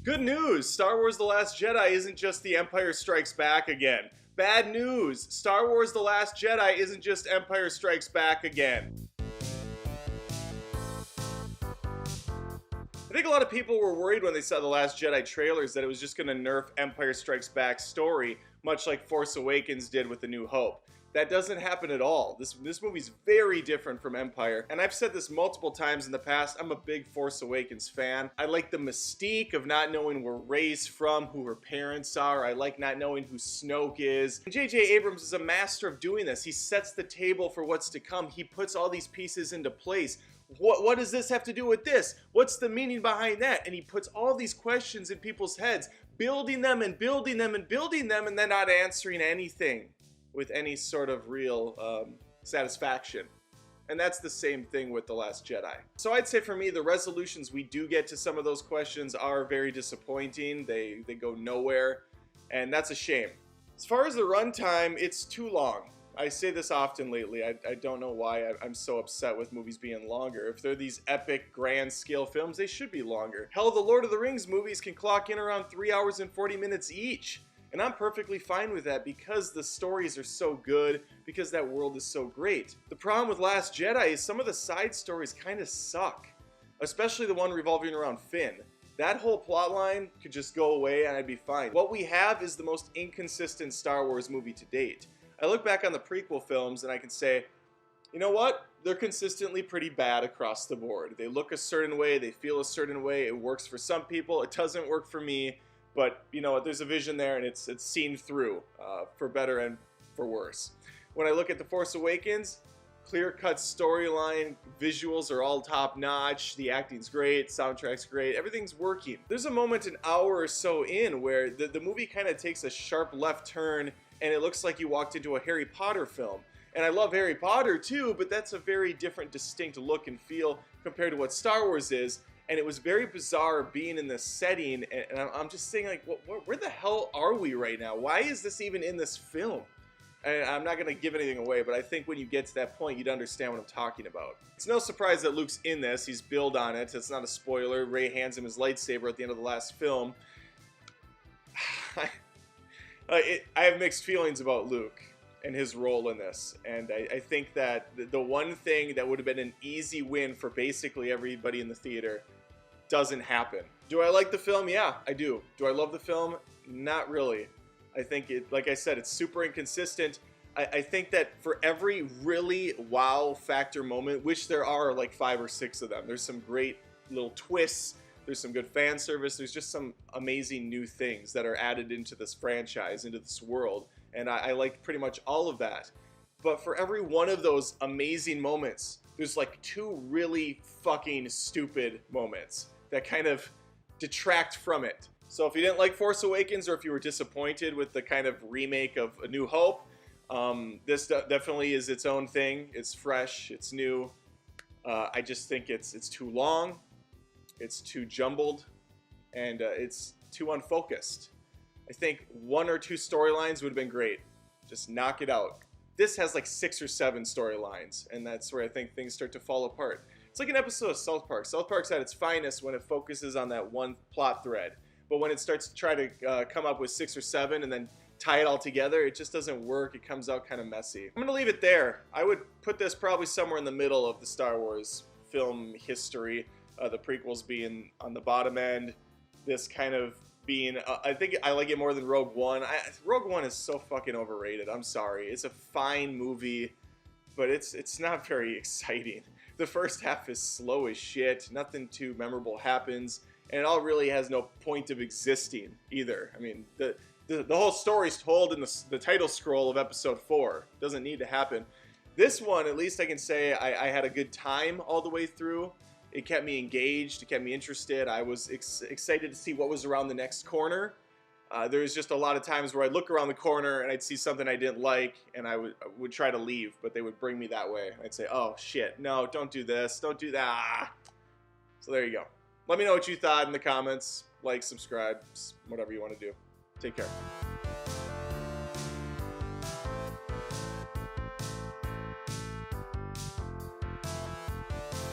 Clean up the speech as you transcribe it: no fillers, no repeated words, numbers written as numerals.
Good news! Star Wars The Last Jedi isn't just The Empire Strikes Back again. Bad news! Star Wars The Last Jedi isn't just Empire Strikes Back again. I think a lot of people were worried when they saw The Last Jedi trailers that it was just going to nerf Empire Strikes Back's story, much like Force Awakens did with A New Hope. That doesn't happen at all. This movie's very different from Empire, and I've said this multiple times in the past, I'm a big Force Awakens fan. I like the mystique of not knowing where Rey's from, who her parents are. I like not knowing who Snoke is. And J.J. Abrams is a master of doing this. He sets the table for what's to come. He puts all these pieces into place. What does this have to do with this? What's the meaning behind that? And he puts all these questions in people's heads, building them and building them and building them, and then not answering anything with any sort of real satisfaction. And that's the same thing with The Last Jedi. So I'd say for me, the resolutions we do get to some of those questions are very disappointing. They go nowhere, and that's a shame. As far as the runtime, it's too long. I say this often lately. I don't know why I'm so upset with movies being longer. If they're these epic, grand scale films, they should be longer. Hell, the Lord of the Rings movies can clock in around 3 hours and 40 minutes each. And I'm perfectly fine with that because the stories are so good, because that world is so great. The problem with Last Jedi is some of the side stories kind of suck. Especially the one revolving around Finn. That whole plot line could just go away and I'd be fine. What we have is the most inconsistent Star Wars movie to date. I look back on the prequel films and I can say, you know what? They're consistently pretty bad across the board. They look a certain way, they feel a certain way, it works for some people, it doesn't work for me. But you know what, there's a vision there and it's seen through, for better and for worse. When I look at The Force Awakens, clear-cut storyline, visuals are all top-notch, the acting's great, soundtrack's great, everything's working. There's a moment an hour or so in where the movie kind of takes a sharp left turn and it looks like you walked into a Harry Potter film. And I love Harry Potter too, but that's a very different, distinct look and feel compared to what Star Wars is. And it was very bizarre being in this setting, and I'm just saying, like, where the hell are we right now? Why is this even in this film? And I'm not going to give anything away, but I think when you get to that point, you'd understand what I'm talking about. It's no surprise that Luke's in this. He's billed on it. It's not a spoiler. Rey hands him his lightsaber at the end of the last film. I have mixed feelings about Luke and his role in this, and I think that the one thing that would have been an easy win for basically everybody in the theater doesn't happen. Do I like the film? Yeah, I do. Do I love the film? Not really. I think it, like I said, it's super inconsistent. I think that for every really wow factor moment, which there are like 5 or 6 of them, there's some great little twists, there's some good fan service, there's just some amazing new things that are added into this franchise, into this world, and I like pretty much all of that. But for every one of those amazing moments, there's like 2 really fucking stupid moments that kind of detract from it. So if you didn't like Force Awakens, or if you were disappointed with the kind of remake of A New Hope, this definitely is its own thing. It's fresh, it's new. I just think it's too long, it's too jumbled, and it's too unfocused. I think 1 or 2 storylines would have been great. Just knock it out. This has like 6 or 7 storylines, and that's where I think things start to fall apart. It's like an episode of South Park. South Park's at its finest when it focuses on that one plot thread. But when it starts to try to come up with 6 or 7 and then tie it all together, it just doesn't work. It comes out kind of messy. I'm going to leave it there. I would put this probably somewhere in the middle of the Star Wars film history. The prequels being on the bottom end. This kind of being, I think I like it more than Rogue One. Rogue One is so fucking overrated. I'm sorry. It's a fine movie, but it's not very exciting. The first half is slow as shit. Nothing too memorable happens. And it all really has no point of existing either. I mean, the whole story's told in the title scroll of episode 4. It doesn't need to happen. This one, at least I can say I had a good time all the way through. It kept me engaged. It kept me interested. I was excited to see what was around the next corner. There was just a lot of times where I'd look around the corner and I'd see something I didn't like, and I would try to leave, but they would bring me that way. I'd say, oh shit, no, don't do this, don't do that. So there you go. Let me know what you thought in the comments. Like, subscribe, whatever you want to do. Take care.